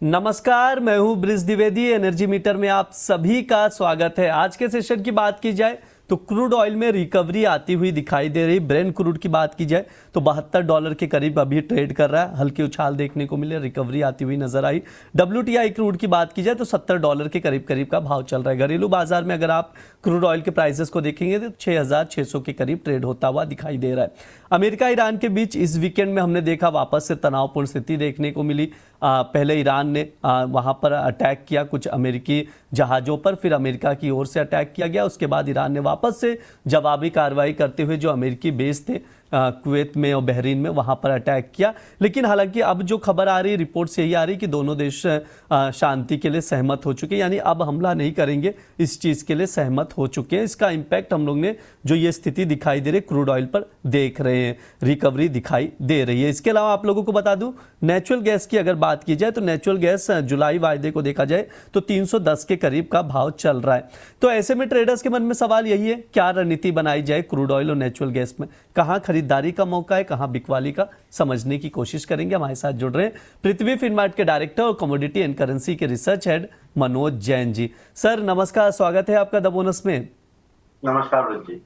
नमस्कार, मैं हूं ब्रिज द्विवेदी। एनर्जी मीटर में आप सभी का स्वागत है। आज के सेशन की बात की जाए तो क्रूड ऑयल में रिकवरी आती हुई दिखाई दे रही। ब्रेंट क्रूड की बात की जाए तो $72 के करीब अभी ट्रेड कर रहा है। हल्की उछाल देखने को मिले, रिकवरी आती हुई नजर आई। WTI क्रूड की बात की जाए तो $70 के करीब करीब का भाव चल रहा है। घरेलू बाजार में अगर आप क्रूड ऑयल के प्राइसेस को देखेंगे तो 6600 के करीब ट्रेड होता हुआ दिखाई दे रहा है। अमेरिका ईरान के बीच इस वीकेंड में हमने देखा वापस से तनावपूर्ण स्थिति देखने को मिली। पहले ईरान ने वहां पर अटैक किया कुछ अमेरिकी जहाज़ों पर, फिर अमेरिका की ओर से अटैक किया गया। उसके बाद ईरान ने वापस से जवाबी कार्रवाई करते हुए जो अमेरिकी बेस थे कुवैत में और बहरीन में, वहां पर अटैक किया। लेकिन हालांकि अब जो खबर आ रही, रिपोर्ट से यही आ रही कि दोनों देश शांति के लिए सहमत हो चुके हैं, यानी अब हमला नहीं करेंगे, इस चीज़ के लिए सहमत हो चुके हैं। इसका इम्पैक्ट हम लोग ने जो ये स्थिति दिखाई दे रही क्रूड ऑयल पर देख रहे हैं, रिकवरी दिखाई दे रही है। इसके अलावा आप लोगों को बता दूं, नेचुरल गैस की अगर बात की जाए तो नेचुरल गैस जुलाई वायदे को देखा जाए तो 310 के करीब का भाव चल रहा है। तो ऐसे में ट्रेडर्स के मन में सवाल यही है, क्या रणनीति बनाई जाए क्रूड ऑयल और नेचुरल गैस में, कहां खरीदारी का मौका है, कहां बिकवाली का, समझने की कोशिश करेंगे। हमारे साथ जुड़ रहे हैं पृथ्वी फिनमार्ट के डायरेक्टर और कमोडिटी एंड करेंसी के research head Manoj Jain ji. Sir नमस्कार, स्वागत है आपका द बोनस में। नमस्कार जी।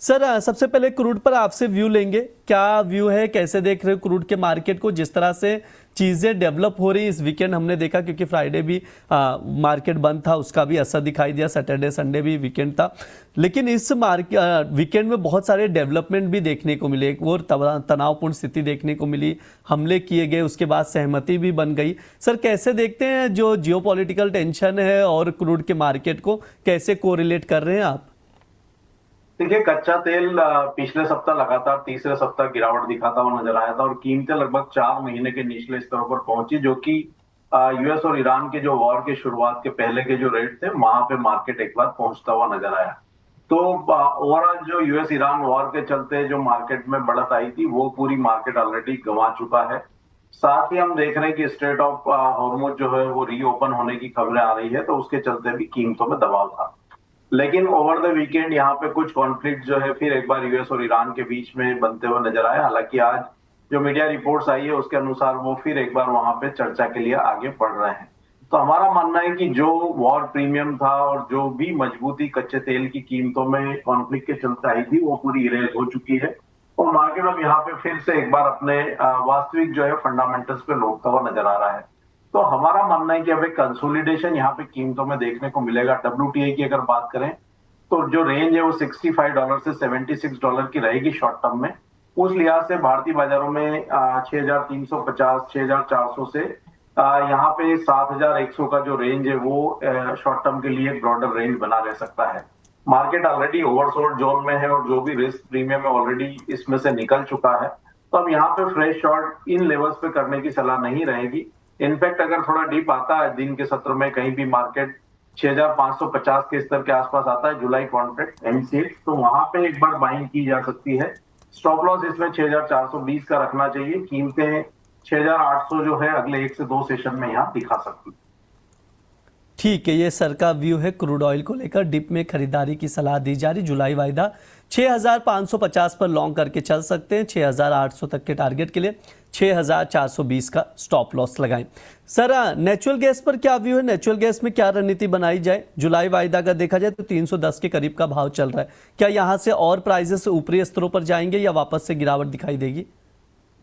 सर सबसे पहले क्रूड पर आपसे व्यू लेंगे, क्या व्यू है, कैसे देख रहे हो क्रूड के मार्केट को, जिस तरह से चीज़ें डेवलप हो रही इस वीकेंड हमने देखा, क्योंकि फ्राइडे भी मार्केट बंद था, उसका भी असर दिखाई दिया, सैटरडे संडे भी वीकेंड था। लेकिन इस वीकेंड में बहुत सारे डेवलपमेंट भी देखने को मिले, एक और तनावपूर्ण स्थिति देखने को मिली, हमले किए गए, उसके बाद सहमति भी बन गई। सर कैसे देखते हैं जो जियोपॉलिटिकल टेंशन है और क्रूड के मार्केट को, कैसे कोरिलेट कर रहे हैं आप? देखिए, कच्चा तेल पिछले सप्ताह लगातार तीसरे सप्ताह गिरावट दिखाता हुआ नजर आया था और कीमतें लगभग 4 महीने के निचले स्तरों पर पहुंची, जो कि यूएस और ईरान के जो वॉर के शुरुआत के पहले के जो रेट थे वहां पे मार्केट एक बार पहुंचता हुआ नजर आया। तो ओवरऑल जो यूएस ईरान वॉर के चलते जो मार्केट में बढ़त आई थी वो पूरी मार्केट ऑलरेडी गंवा चुका है। साथ ही हम देख रहे हैं कि स्ट्रेट ऑफ हॉर्मुज जो है वो रीओपन होने की खबरें आ रही है, तो उसके चलते भी कीमतों में दबाव था। लेकिन ओवर द वीकेंड यहाँ पे कुछ कॉन्फ्लिक्ट जो है फिर एक बार यूएस और ईरान के बीच में बनते हुए नजर आए। हालांकि आज जो मीडिया रिपोर्ट्स आई है उसके अनुसार वो फिर एक बार वहां पे चर्चा के लिए आगे बढ़ रहे हैं। तो हमारा मानना है कि जो वॉर प्रीमियम था और जो भी मजबूती कच्चे तेल की कीमतों में कॉन्फ्लिक्ट के चलते आई थी वो पूरी इरेज हो चुकी है और मार्केट अब यहाँ पे फिर से एक बार अपने वास्तविक जो है फंडामेंटल्स पे लौटता हुआ नजर आ रहा है। तो हमारा मानना है कि अब एक कंसोलिडेशन यहाँ पे कीमतों में देखने को मिलेगा। WTI की अगर बात करें तो जो रेंज है वो $65 से $76 की रहेगी शॉर्ट टर्म में। उस लिहाज से भारतीय बाजारों में 6350 6400 से यहाँ पे 7100 का जो रेंज है वो शॉर्ट टर्म के लिए ब्रॉडर रेंज बना रह सकता है। मार्केट ऑलरेडी ओवरसोल्ड जोन में है और जो भी रिस्क प्रीमियम है ऑलरेडी इसमें से निकल चुका है। तो अब यहाँ पे फ्रेश शॉर्ट इन लेवल्स पे करने की सलाह नहीं रहेगी। इनफैक्ट अगर थोड़ा डीप आता है दिन के सत्र में कहीं भी मार्केट 6550 के स्तर के आसपास आता है जुलाई कॉन्ट्रैक्ट MCX, तो वहां पे एक बार बाइंग की जा सकती है। स्टॉप लॉस इसमें 6420 का रखना चाहिए। कीमतें 6800 जो है अगले 1 से 2 सेशन में यहाँ दिखा सकती है। ठीक है, ये सर का व्यू है क्रूड ऑयल को लेकर। डिप में खरीदारी की सलाह दी जा रही, जुलाई वायदा 6550 पर लॉन्ग करके चल सकते हैं, 6800 तक के टारगेट के लिए 6420 का स्टॉप लॉस लगाएं। सर नेचुरल गैस पर क्या व्यू है, नेचुरल गैस में क्या रणनीति बनाई जाए? जुलाई वायदा का देखा जाए तो 310 के करीब का भाव चल रहा है, क्या यहाँ से और प्राइजेस ऊपरी स्तरों पर जाएंगे या वापस से गिरावट दिखाई देगी?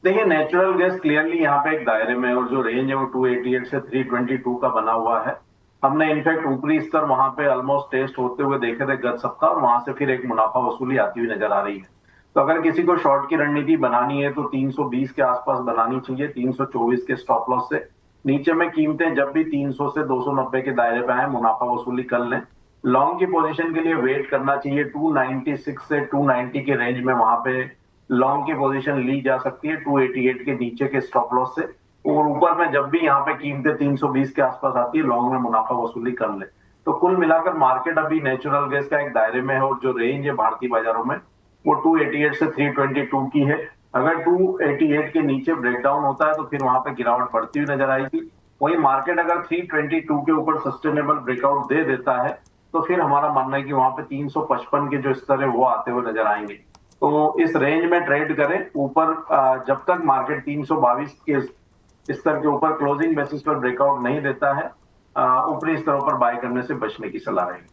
देखिए, नेचुरल गैस क्लियरली यहाँ पे एक दायरे में और जो रेंज है वो 288 से 322 का बना हुआ है। हमने इनफैक्ट ऊपरी स्तर वहां पे ऑलमोस्ट टेस्ट होते हुए देखे थे गत सप्ताह और वहां से फिर एक मुनाफा वसूली आती हुई नजर आ रही है। तो अगर किसी को शॉर्ट की रणनीति बनानी है तो 320 के आसपास बनानी चाहिए, 324 के स्टॉप लॉस से। नीचे में कीमतें जब भी 300 से 290 के दायरे पे आए मुनाफा वसूली कर लें। लॉन्ग की पोजीशन के लिए वेट करना चाहिए 296 से 290 के रेंज में, वहां पे लॉन्ग की पोजीशन ली जा सकती है 288 के नीचे के स्टॉप लॉस से। और ऊपर में जब भी यहाँ पे कीमतें 320 के आसपास आती है लॉन्ग में मुनाफा वसूली कर ले। तो कुल मिलाकर मार्केट अभी नेचुरल गैस का एक दायरे में है और जो रेंज है भारतीय बाजारों में वो 288 से 322 की है। अगर 288 के नीचे ब्रेकडाउन होता है तो फिर वहां पे गिरावट बढ़ती हुई नजर आएगी। वही मार्केट अगर 322 के ऊपर सस्टेनेबल ब्रेकआउट दे देता है तो फिर हमारा मानना है कि वहां पे 355 के जो स्तर है वो आते हुए नजर आएंगे। तो इस रेंज में ट्रेड करें। ऊपर जब तक मार्केट 322 के स्तर के ऊपर क्लोजिंग बेसिस पर ब्रेकआउट नहीं देता है, ऊपरी स्तरों पर बाय करने से बचने की सलाह रहेगी।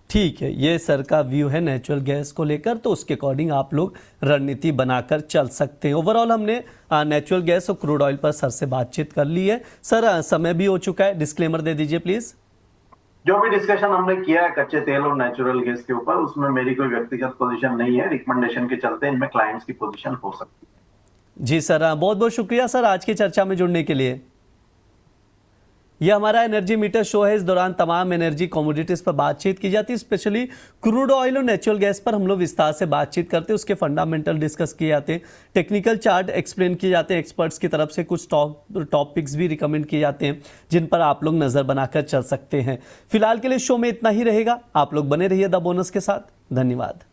ठीक है, ये सर का व्यू है नेचुरल गैस को लेकर, तो उसके अकॉर्डिंग आप लोग रणनीति बनाकर चल सकते हैं। ओवरऑल हमने नेचुरल गैस और क्रूड ऑयल पर सर से बातचीत कर ली है। सर समय भी हो चुका है, डिस्क्लेमर दे दीजिए प्लीज। जो भी डिस्कशन हमने किया है कच्चे तेल और नेचुरल गैस के ऊपर, उसमें मेरी कोई व्यक्तिगत पोजीशन नहीं है, रिकमेंडेशन के चलते इनमें क्लाइंट्स की पोजीशन हो सकती है। जी सर, बहुत बहुत शुक्रिया सर आज की चर्चा में जुड़ने के लिए। यह हमारा एनर्जी मीटर शो है। इस दौरान तमाम एनर्जी कमोडिटीज पर बातचीत की जाती है, स्पेशली क्रूड ऑयल और नेचुरल गैस पर हम लोग विस्तार से बातचीत करते हैं, उसके फंडामेंटल डिस्कस किए जाते हैं, टेक्निकल चार्ट एक्सप्लेन किए जाते हैं, एक्सपर्ट्स की तरफ से कुछ टॉपिक्स भी रिकमेंड किए जाते हैं जिन पर आप लोग नजर बनाकर चल सकते हैं। फिलहाल के लिए शो में इतना ही रहेगा, आप लोग बने रहिए द बोनस के साथ। धन्यवाद।